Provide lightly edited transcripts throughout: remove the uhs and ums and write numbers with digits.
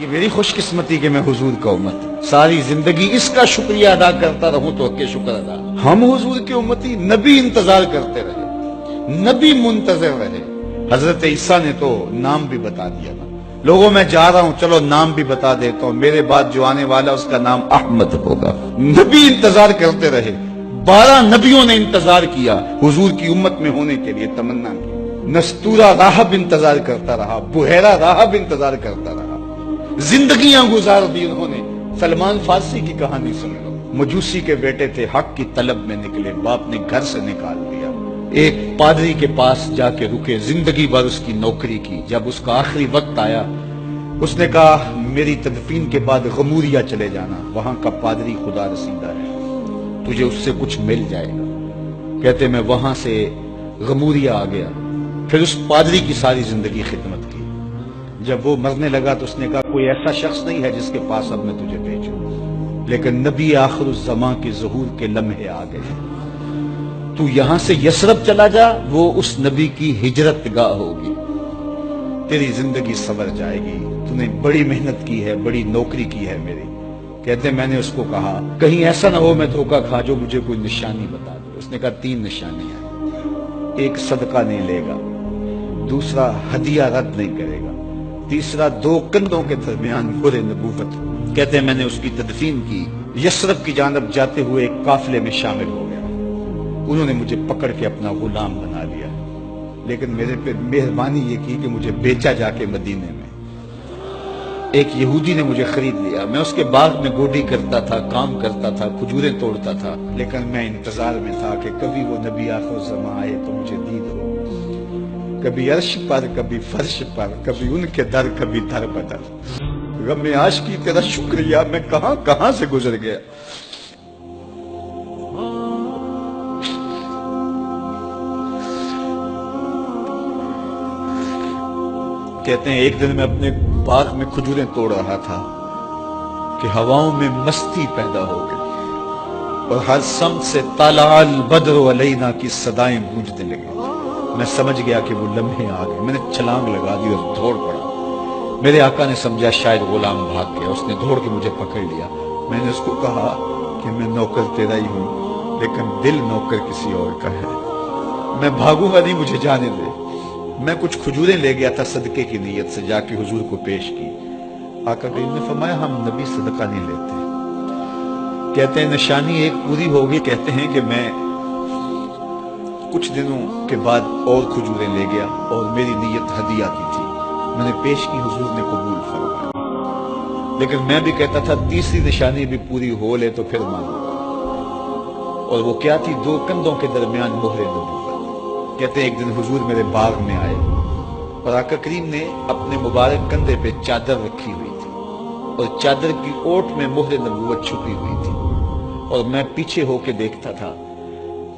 یہ میری خوش قسمتی کہ میں حضور کا امت ہوں، ساری زندگی اس کا شکریہ ادا کرتا رہوں تو کہ شکر ادا۔ ہم حضور کے امتی، نبی انتظار کرتے رہے، نبی منتظر رہے۔ حضرت عیسیٰ نے تو نام بھی بتا دیا نا، لوگوں میں جا رہا ہوں چلو نام بھی بتا دیتا ہوں، میرے بعد جو آنے والا اس کا نام احمد ہوگا۔ نبی انتظار کرتے رہے، 12 نبیوں نے انتظار کیا حضور کی امت میں ہونے کے لیے، تمنا کی۔ نستورہ راہب انتظار کرتا رہا، بحیرہ راہب انتظار کرتا رہا، زندگیاں گزار دی انہوں نے۔ سلمان فارسی کی کہانی سن لو، مجوسی کے بیٹے تھے، حق کی طلب میں نکلے، باپ نے گھر سے نکال دیا، ایک پادری کے پاس جا کے رکے، زندگی بھر اس کی نوکری کی۔ جب اس کا آخری وقت آیا اس نے کہا میری تدفین کے بعد غموریہ چلے جانا، وہاں کا پادری خدا رسیدہ ہے، تجھے اس سے کچھ مل جائے گا۔ کہتے میں وہاں سے غموریہ آ گیا، پھر اس پادری کی ساری زندگی خدمت کی۔ جب وہ مرنے لگا تو اس نے کہا کوئی ایسا شخص نہیں ہے جس کے پاس اب میں تجھے بھیجوں، لیکن نبی آخر الزماں کے ظہور کے لمحے آ گئے، تو یہاں سے یثرب چلا جا، وہ اس نبی کی ہجرت گاہ ہوگی، تیری زندگی سنور جائے گی، تو نے بڑی محنت کی ہے، بڑی نوکری کی ہے میری۔ کہتے میں نے اس کو کہا کہیں ایسا نہ ہو میں دھوکہ کھا جو مجھے کوئی نشانی بتا دے۔ اس نے کہا 3 نشانیاں، ایک صدقہ نہیں لے گا، دوسرا ہدیہ رد نہیں کرے گا، تیسرا 2 کندھوں کے درمیان مہر نبوت۔ کہتے ہیں میں نے اس کی تدفین کی، یثرب کی جانب جاتے ہوئے ایک قافلے میں شامل ہو گیا، انہوں نے مجھے پکڑ کے اپنا غلام بنا لیا، لیکن میرے پہ مہربانی یہ کی کہ مجھے بیچا جا کے مدینے میں۔ ایک یہودی نے مجھے خرید لیا، میں اس کے باغ میں گوڈی کرتا تھا، کام کرتا تھا، کھجوریں توڑتا تھا، لیکن میں انتظار میں تھا کہ کبھی وہ نبی آخر الزماں آئے تو مجھے دید ہو، کبھی عرش پر، کبھی فرش پر، کبھی ان کے در، کبھی در بدر۔ غم عاشقی تیرا شکریہ، میں کہاں کہاں سے گزر گیا۔ کہتے ہیں ایک دن میں اپنے باغ میں کھجوریں توڑ رہا تھا کہ ہواؤں میں مستی پیدا ہو گئی اور ہر سمت سے طلع البدر علینا کی صدائیں گونجنے لگی۔ میں سمجھ گیا کہ وہ لمحے آ گئے، میں نے چھلانگ لگا دی اور دوڑ پڑا۔ میرے آقا نے سمجھا شاید غلام بھاگ گیا، اس نے دوڑ کے مجھے پکڑ لیا۔ میں نے اس کو کہا کہ میں نوکر تیرا ہی ہوں، لیکن دل نوکر کسی اور کا ہے، میں بھاگوں گا نہیں، مجھے جانے دے۔ میں کچھ کھجوریں لے گیا تھا صدقے کی نیت سے، جا کے حضور کو پیش کی۔ آقا کریم نے فرمایا ہم نبی صدقہ نہیں لیتے۔ کہتے ہیں نشانی ایک پوری ہوگی، کہتے ہیں کہ میں کچھ دنوں کے بعد اور کھجوریں لے گیا اور میری نیت ہدیہ کی تھی، میں نے پیش کی، حضور نے قبول فرمایا، لیکن میں بھی کہتا تھا تیسری نشانی بھی پوری ہو لے تو پھر مانوں گا، اور وہ کیا تھی؟ 2 کندھوں کے درمیان مہر نبوت۔ کہتے ہیں ایک دن حضور میرے باغ میں آئے اور آقا کریم نے اپنے مبارک کندھے پہ چادر رکھی ہوئی تھی اور چادر کی اوٹ میں مہر نبوت چھپی ہوئی تھی، اور میں پیچھے ہو کے دیکھتا تھا،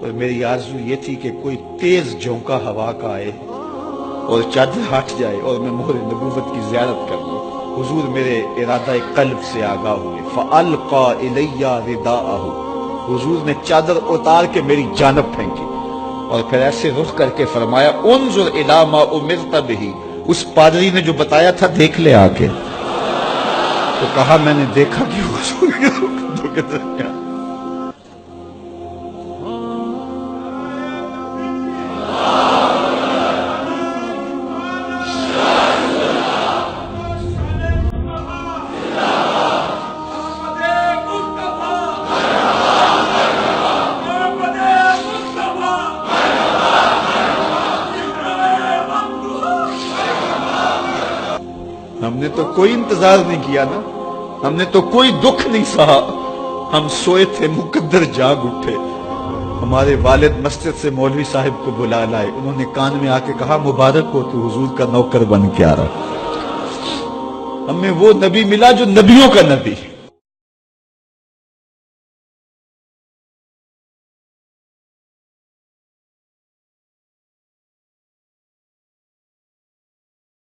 اور میری آرزو یہ تھی کہ کوئی تیز جھونکا ہوا کا آئے اور چادر ہٹ جائے اور میں مہر نبوت کی زیارت کر لوں۔ حضور میرے ارادہ قلب سے آگاہ ہوئے، فَأَلْقَى إِلَيَّ رِدَاءَهُ، حضور نے چادر اتار کے میری جانب پھینکی اور پھر ایسے رخ کر کے فرمایا انظر الی ما امرت بہ، اس پادری نے جو بتایا تھا دیکھ لے آ کے۔ تو کہا میں نے دیکھا کہ حضور کے کندھوں کے درمیان۔ ہم نے تو کوئی انتظار نہیں کیا نا، ہم نے تو کوئی دکھ نہیں سہا، ہم سوئے تھے مقدر جاگ اٹھے۔ ہمارے والد مسجد سے مولوی صاحب کو بلا لائے، انہوں نے کان میں آ کے کہا مبارک ہو تو حضور کا نوکر بن کے آ رہا۔ ہمیں وہ نبی ملا جو نبیوں کا نبی۔